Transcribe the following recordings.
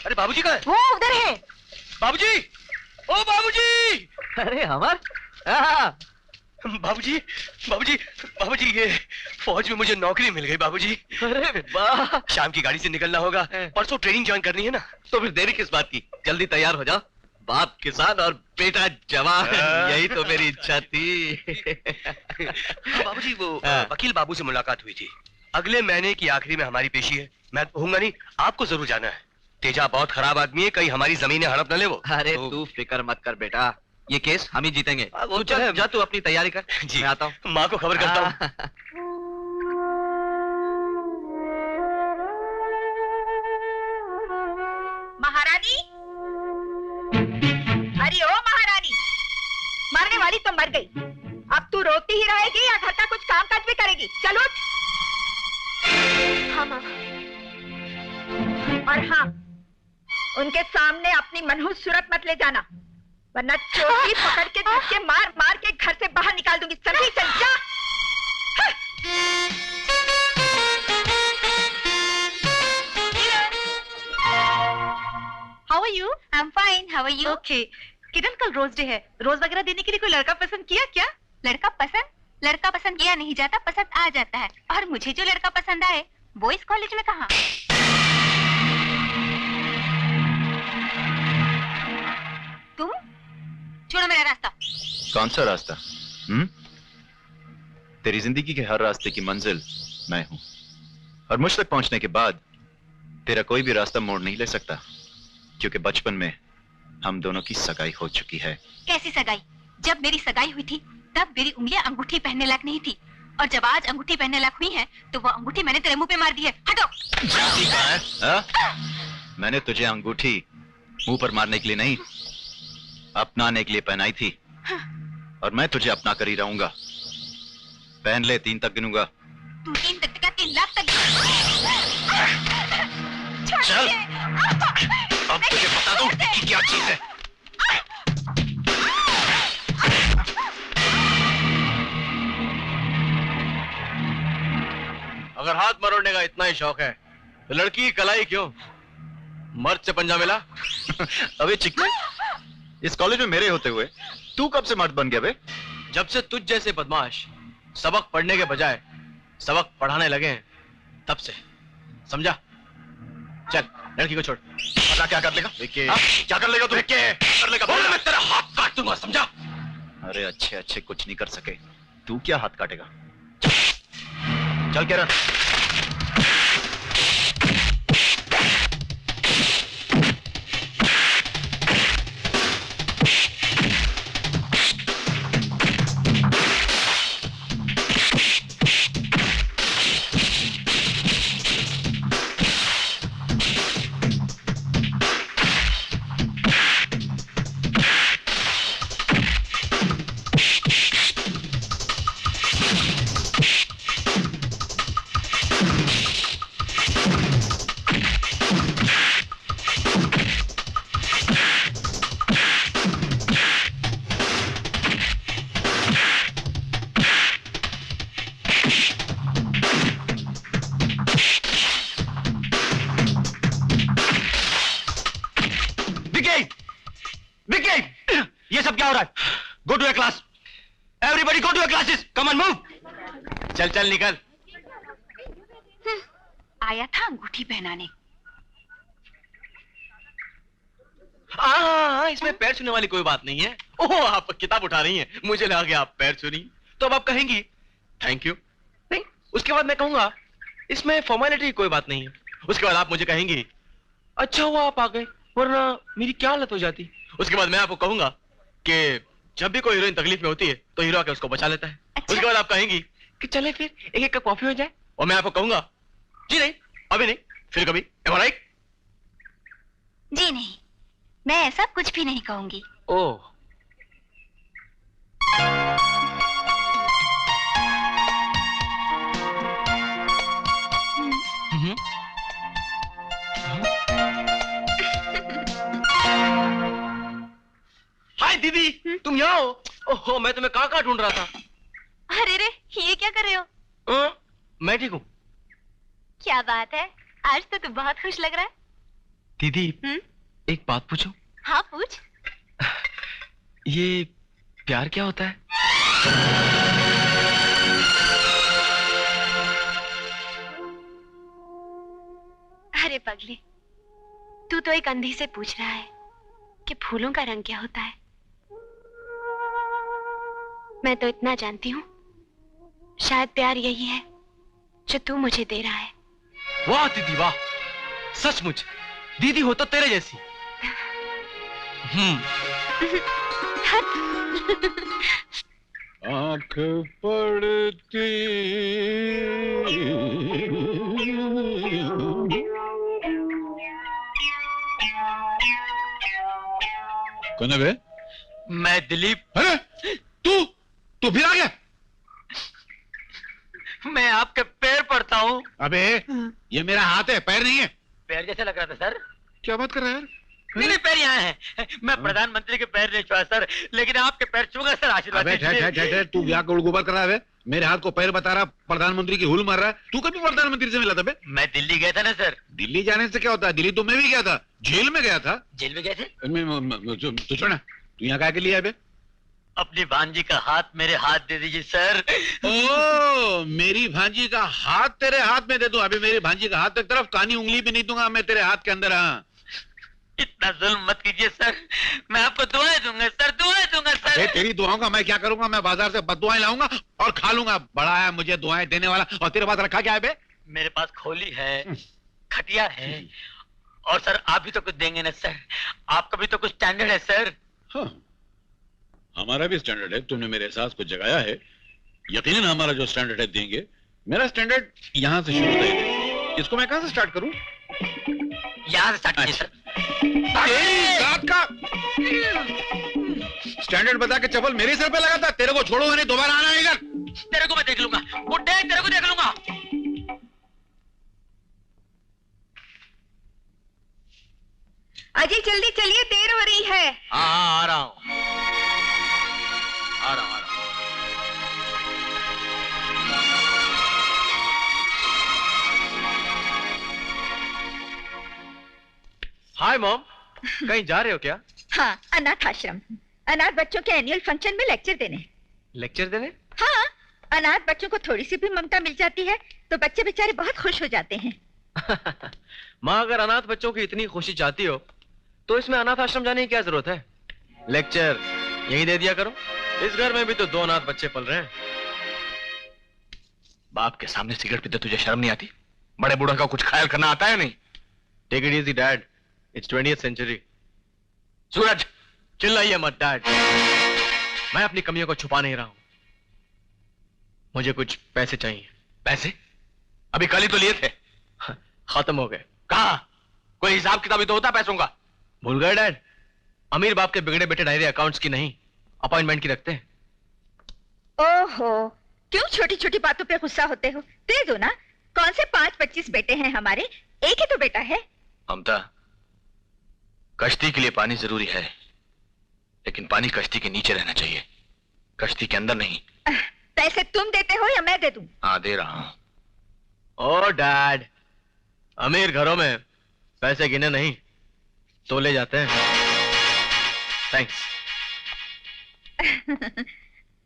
अरे बाबूजी कहाँ है? वो उधर है। बाबूजी, ओ बाबूजी। अरे अमर, बाबूजी, बाबूजी, बाबूजी, ये फौज में मुझे नौकरी मिल गई बाबूजी। अरे वाह, शाम की गाड़ी से निकलना होगा, परसों ट्रेनिंग ज्वाइन करनी है ना। तो फिर देरी किस बात की, जल्दी तैयार हो जाओ। बाप किसान और बेटा जवान, यही तो मेरी इच्छा थी। बाबूजी, वो वकील बाबू से मुलाकात हुई थी। अगले महीने की आखिरी में हमारी पेशी है। मैं कहूंगा नहीं, आपको जरूर जाना है। तेजा बहुत खराब आदमी है, कहीं हमारी जमीनें हड़प न ले वो। अरे तू फिक्र मत कर बेटा, ये केस हम ही जीतेंगे। वो तू चल, जा तू अपनी तैयारी कर। जी, मैं आता हूँ। माँ को खबर करता हूँ। महारानी, अरे ओ महारानी, मरने वाली तो मर गई, अब तू रोती ही रहेगी या घर का कुछ काम काज भी करेगी? चल उठ। हाँ माँ। और हाँ, उनके सामने अपनी मनहूस सूरत मत ले जाना, वरना चोटी पकड़ के धक्के मार मार के घर से बाहर निकाल दूंगी। समझी? चल जा। How are you? I'm fine. How are you? Okay. किरण, कल रोज डे है, रोज वगैरह देने के लिए कोई लड़का पसंद किया क्या? लड़का पसंद? लड़का पसंद किया नहीं जाता, पसंद आ जाता है। और मुझे जो लड़का पसंद आए वो इस कॉलेज में कहाँ? तुम छोड़ो मेरा रास्ता। कौन सा रास्ता? तेरी जिंदगी के हर रास्ते की मंजिल मैं हूं, और मुझ तक पहुंचने के बाद तेरा कोई भी रास्ता मोड़ नहीं ले सकता, क्योंकि बचपन में हम दोनों की सगाई हो चुकी है। कैसी सगाई? जब मेरी सगाई हुई थी तब मेरी उंगलियां अंगूठी पहनने लायक नहीं थी, और जब आज अंगूठी पहनने लायक हुई है तो वो अंगूठी मैंने तेरे मुंह पे मार दी है। हटो। मैंने तुझे अंगूठी मुंह पर मारने के लिए नहीं, अपनाने के लिए पहनाई थी, और मैं तुझे अपना कर ही रहूंगा। पहन ले, 3 तक गिनूंगा। तू 3 तक का 3 लाख तक। चल, अब तुझे बता दूं कि क्या चीज है। अगर हाथ मरोड़ने का इतना ही शौक है तो लड़की की कलाई क्यों? मर्द से पंजा मिला। अबे चिकने, इस कॉलेज में मेरे होते हुए तू कब से मर्द बन गया बे? जब से तुझ जैसे बदमाश सबक पढ़ने के बजाय सबक पढ़ाने लगे हैं, तब से। समझा? चल, लड़की को छोड़। पता क्या कर लेगा? क्या कर लेगा तू? कर लेगा? बोल, मैं तेरा हाथ काट दूंगा, समझा? अरे अच्छे अच्छे कुछ नहीं कर सके, तू क्या हाथ काटेगा? चल किरण। चल चल निकल। आया था अंगूठी पहनाने। हाँ, इसमें पैर छूने वाली कोई बात नहीं है। ओह, आप किताब उठा रही हैं, मुझे लगा कि आप पैर छू रही, तो अब आप कहेंगी थैंक यू। नहीं, उसके बाद मैं कहूंगा इसमें फॉर्मेलिटी कोई बात नहीं है। उसके बाद आप मुझे कहेंगी अच्छा हुआ आप आ गए, वरना मेरी क्या हालत हो जाती। उसके बाद मैं आपको कहूंगा कि जब भी कोई हीरोइन तकलीफ में होती है तो हीरो आके उसको बचा लेता है। अच्छा? उसके बाद आप कहेंगी कि चले फिर एक कप कॉफी हो जाए, और मैं आपको कहूंगा जी नहीं, अभी नहीं, फिर कभी। Am I right? जी नहीं, मैं ऐसा कुछ भी नहीं कहूंगी। ओह, हाय दीदी, तुम यहाँ हो? ओहो, मैं तुम्हें कहाँ ढूंढ रहा था। अरे रे, ये क्या कर रहे हो? मैं ठीक हूँ। क्या बात है, आज तो तू बहुत खुश लग रहा है। दीदी एक बात पूछूं? हाँ पूछ। ये प्यार क्या होता है? अरे पगले, तू तो एक अंधी से पूछ रहा है कि फूलों का रंग क्या होता है। मैं तो इतना जानती हूँ, शायद प्यार यही है जो तू मुझे दे रहा है। वाह दीदी वाह, सचमुच दीदी हो तो तेरे जैसी। आंख पड़ती कौन है बे? मैं दिलीप। अरे तू फिर आ गया? मैं आपके पैर पड़ता हूँ। अबे ये मेरा हाथ है, पैर नहीं है। पैर जैसे लग रहा था सर। क्या बात कर रहा है यार? मेरे पैर यहाँ हैं। मैं प्रधानमंत्री के पैर नहीं छुआ सर, लेकिन आपके पैर छूगा सर, आशीर्वाद अबे ठहर, तू क्या गुड़गुबर कर रहा है? मेरे हाथ को पैर बता रहा, प्रधानमंत्री की हुल मार रहा है। तू कभी प्रधानमंत्री से मिला था बे? मैं दिल्ली गया था ना सर। दिल्ली जाने से क्या होता है? दिल्ली तो मैं भी गया था, जेल में गया था। जेल में गए थे? तू छोड़ ना, तू यहाँ के लिए आए बे? अपनी भांजी का हाथ मेरे हाथ दे दीजिए सर। ओ, मेरी भांजी का हाथ तेरे हाथ में दे दूं? अभी मेरी भांजी का हाथ एक तरफ, कानी उंगली भी नहीं दूंगा मैं तेरे हाथ के अंदर। हाँ, इतना जुल्म मत कीजिए सर, मैं आपको दुआएं दूंगा सर, दुआएं दूंगा सर। तेरी दुआओं का मैं क्या करूंगा? मैं बाजार से बददुआएं लाऊंगा और खा लूंगा। बड़ा है मुझे दुआएं देने वाला। और तेरे पास रखा क्या है बे? मेरे पास खोली है, खटिया है, और सर आप भी तो कुछ देंगे ना सर, आपका भी तो कुछ स्टैंडर्ड है सर। हाँ, हमारा भी स्टैंडर्ड है। तुमने मेरे एहसास को जगाया है। यकीनन हमारा जो स्टैंडर्ड है देंगे। मेरा स्टैंडर्ड यहाँ से शुरू होता है। इसको मैं कहाँ से स्टार्ट करूं? यहाँ से स्टार्ट कीजिए सर। तेरी बात का स्टैंडर्ड बता के चप्पल मेरे सर पे लगाता। तेरे को छोड़ूंगा नहीं, दोबारा आना है इधर। तेरे को मैं देख लूंगा बुड्ढे, तेरे को देख लूंगा। अजय जल्दी चलिए, देर हो रही है। हाँ आ रहा हूँ, आ रहा हूँ। हाय मॉम, कहीं जा रहे हो क्या? हाँ, अनाथ आश्रम, अनाथ बच्चों के एनुअल फंक्शन में लेक्चर देने। लेक्चर देने? हाँ, अनाथ बच्चों को थोड़ी सी भी ममता मिल जाती है तो बच्चे बेचारे बहुत खुश हो जाते हैं। माँ, अगर अनाथ बच्चों की इतनी खुशी चाहती हो तो इसमें अनाथ आश्रम जाने की क्या जरूरत है? लेक्चर यही दे दिया करो। इस घर में भी तो 2 अनाथ बच्चे पल रहे हैं। बाप के सामने सिगरेट पीते तुझे शर्म नहीं आती? बड़े बूढ़े का कुछ ख्याल करना आता है नहीं? Take it easy dad, it's 20th century. Suraj, चिल्लाइए मत डैड, मैं अपनी कमियों को छुपा नहीं रहा हूं। मुझे कुछ पैसे चाहिए। पैसे? अभी कल ही तो लिए थे। खत्म हो गए। कहा? कोई हिसाब किताब ही तो होता पैसों का। भूल गए डैड? अमीर बाप के बिगड़े बेटे डायरी अकाउंट्स की नहीं, अपॉइंटमेंट की रखते हैं। ओहो, क्यों छोटी छोटी बातों पे गुस्सा होते हो? दे दो ना। कौन से 5-25 बेटे हैं हमारे, एक ही तो बेटा है। ममता, कश्ती के लिए पानी जरूरी है, लेकिन पानी कश्ती के नीचे रहना चाहिए, कश्ती के अंदर नहीं। पैसे तुम देते हो या मैं दे दूं? हाँ, दे रहा हूं। ओ डैड, अमीर घरों में पैसे गिने नहीं तोले जाते हैं। थैंक्स।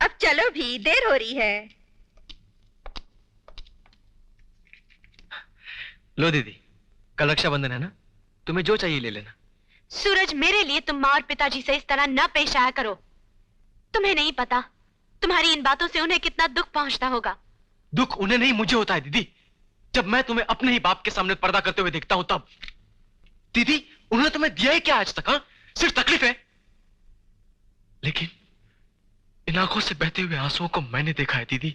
अब चलो भी, देर हो रही है। लो दीदी, कल रक्षाबंधन है ना, तुम्हें जो चाहिए ले लेना। सूरज, मेरे लिए तुम माँ और पिताजी से इस तरह न पेश आया करो। तुम्हें नहीं पता तुम्हारी इन बातों से उन्हें कितना दुख पहुंचता होगा। दुख उन्हें नहीं, मुझे होता है दीदी। जब मैं तुम्हें अपने ही बाप के सामने पर्दा करते हुए देखता हूं तब। दीदी, उन्होंने तुम्हें दिया ही क्या आज तक? हाँ, सिर्फ तकलीफ है। लेकिन इन आंखों से बहते हुए आंसुओं को मैंने देखा है दीदी।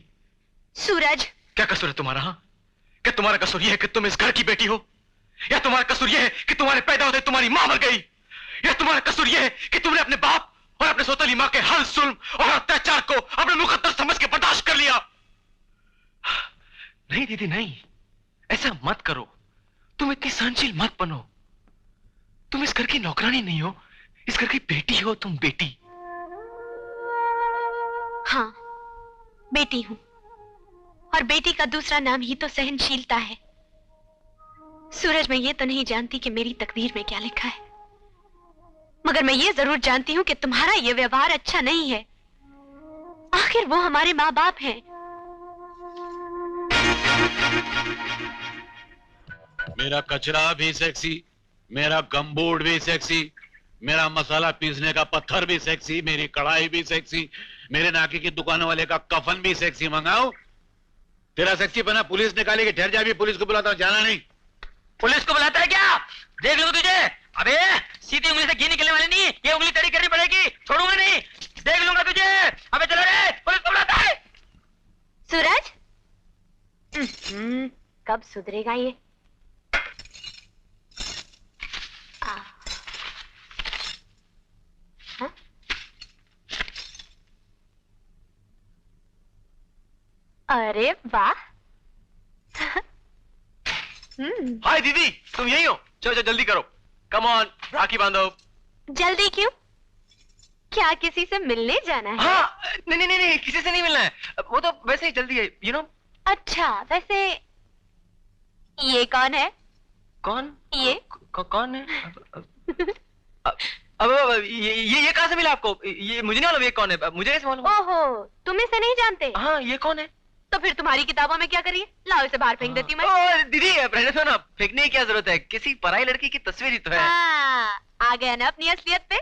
सूरज, क्या कसूर है तुम्हारा? हाँ, क्या तुम्हारा कसूर यह है कि तुम इस घर की बेटी हो, या तुम्हारा कसूर यह है कि तुम्हारे पैदा होते तुम्हारी मां मर गई, या तुम्हारा कसूर यह है कि तुमने अपने बाप और अपने सौतेली मां के हर जुल्म और अत्याचार को अपने मुकद्दर समझ के बर्दाश्त कर लिया? नहीं दीदी नहीं, ऐसा मत करो। तुम इतनी सहनशील मत बनो। तुम इस घर की नौकरानी नहीं हो, इस घर की बेटी हो। तुम बेटी। हाँ, बेटी हूं, और बेटी का दूसरा नाम ही तो सहनशीलता है। सूरज, मैं ये तो नहीं जानती कि मेरी तकदीर में क्या लिखा है, मगर मैं ये जरूर जानती हूँ कि तुम्हारा ये व्यवहार अच्छा नहीं है। आखिर वो हमारे माँ बाप हैं। मेरा कचरा भी सेक्सी, मेरा गमबोर्ड भी सेक्सी, मेरा मसाला पीसने का पत्थर भी सेक्सी, मेरी कढ़ाई भी सेक्सी, मेरे नाके की दुकान वाले का कफन भी सेक्सी। मंगाओ तेरा सेक्सी पना पुलिस निकालेगी। ठहर जा, भी पुलिस को बुलाता हूं। जाना नहीं। पुलिस को बुलाता है क्या? देख लो तुझे। अबे सीधी उंगली से घी निकलने वाली नहीं, ये उंगली टेढ़ी करनी पड़ेगी। छोड़ूंगा नहीं, देख लूंगा तुझे। अबे चलो रे, पुलिस को बुलाता है। सूरज, कब सुधरेगा ये? अरे वाह। हाय दीदी, तुम यही हो? चलो जल्दी करो, कम ऑन, राखी बांधो। जल्दी क्यों? क्या किसी से मिलने जाना है? हाँ, नहीं, किसी से नहीं मिलना है, वो तो वैसे ही जल्दी है, यू नो। अच्छा, वैसे ये कौन है? कौन? ये कौन है? अब ये कहाँ से मिला आपको? ये मुझे नहीं मालूम, ये कौन है? मुझे कैसे मालूम? ओहो, तुम इसे नहीं जानते? हाँ, ये कौन है? तो फिर तुम्हारी किताबों में क्या करिए? लाओ इसे बाहर फेंक देती हूँ मैं। ओ दीदी, रहने दो ना, फेंकने की क्या जरूरत है? किसी पराई लड़की की तस्वीर ही तो है। आ गया ना अपनी असलियत पे।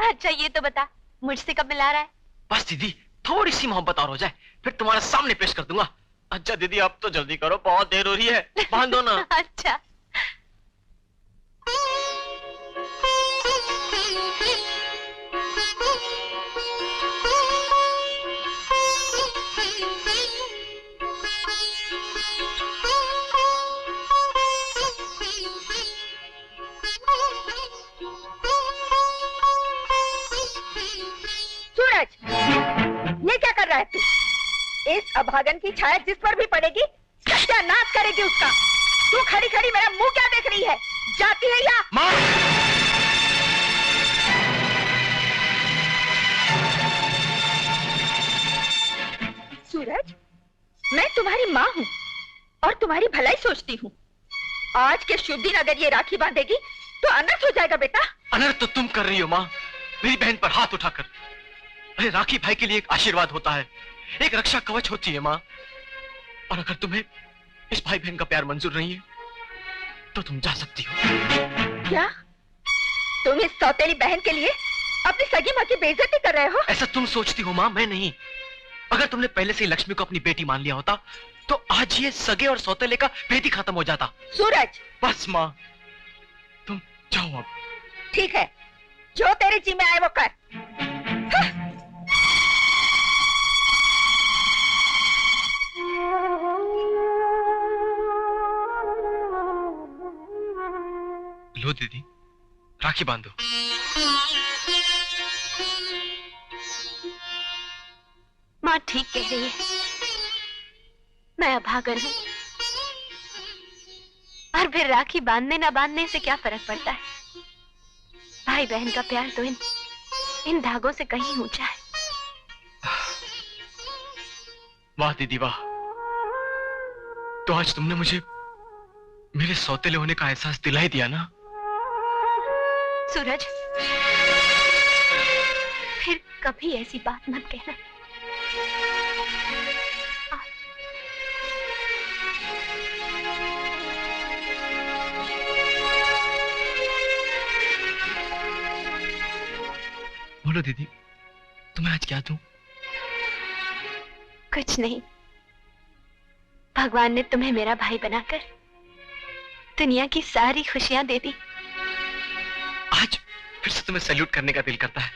अच्छा ये तो बता, मुझसे कब मिला रहा है? बस दीदी, थोड़ी सी मोहब्बत और हो जाए, फिर तुम्हारे सामने पेश कर दूंगा। अच्छा दीदी, अब तो जल्दी करो, बहुत देर हो रही है, बांध दो ना। अच्छा। सूरज, ये क्या कर रहा है तू? इस अभागन की छाया जिस पर भी पड़ेगी सत्यानाश करेगी उसका। तू खड़ी खड़ी मेरा मुंह क्या देख रही है? जाती है या? माँ! सूरज, मैं तुम्हारी माँ हूँ और तुम्हारी भलाई सोचती हूँ। आज के शुभ दिन अगर ये राखी बांधेगी तो अनर्थ हो जाएगा बेटा। अनर्थ तो तुम कर रही हो माँ, मेरी बहन पर हाथ उठाकर। अरे राखी भाई के लिए एक आशीर्वाद होता है, एक रक्षा कवच होती है माँ। और अगर तुम्हें इस भाई बहन का प्यार मंजूर नहीं है तो तुम जा सकती हो। क्या तुम इस सौतेली बहन के लिए अपनी सगी माँ की बेइज्जती कर रहे हो? ऐसा तुम सोचती हो माँ, मैं नहीं। अगर तुमने पहले से ही लक्ष्मी को अपनी बेटी मान लिया होता तो आज ये सगे और सौतेले का भेद ही खत्म हो जाता। सूरज, बस माँ, तुम जाओ अब। ठीक है, जो तेरे जी में आए वो कर। लो दीदी, राखी बांधो। माँ ठीक कह रही है, मैं अभागन हूँ। और फिर राखी बांधने ना बांधने से क्या फर्क पड़ता है? भाई बहन का प्यार तो इन धागों से कहीं ऊंचा है। वाह दीदी वाह, तो आज तुमने मुझे मेरे सौतेले होने का एहसास दिला ही दिया ना। सूरज, फिर कभी ऐसी बात मत कहना। बोलो दीदी, तुम्हें आज क्या दूं? कुछ नहीं, भगवान ने तुम्हें मेरा भाई बनाकर दुनिया की सारी खुशियां दे दी। आज फिर से तुम्हें सैल्यूट करने का दिल करता है।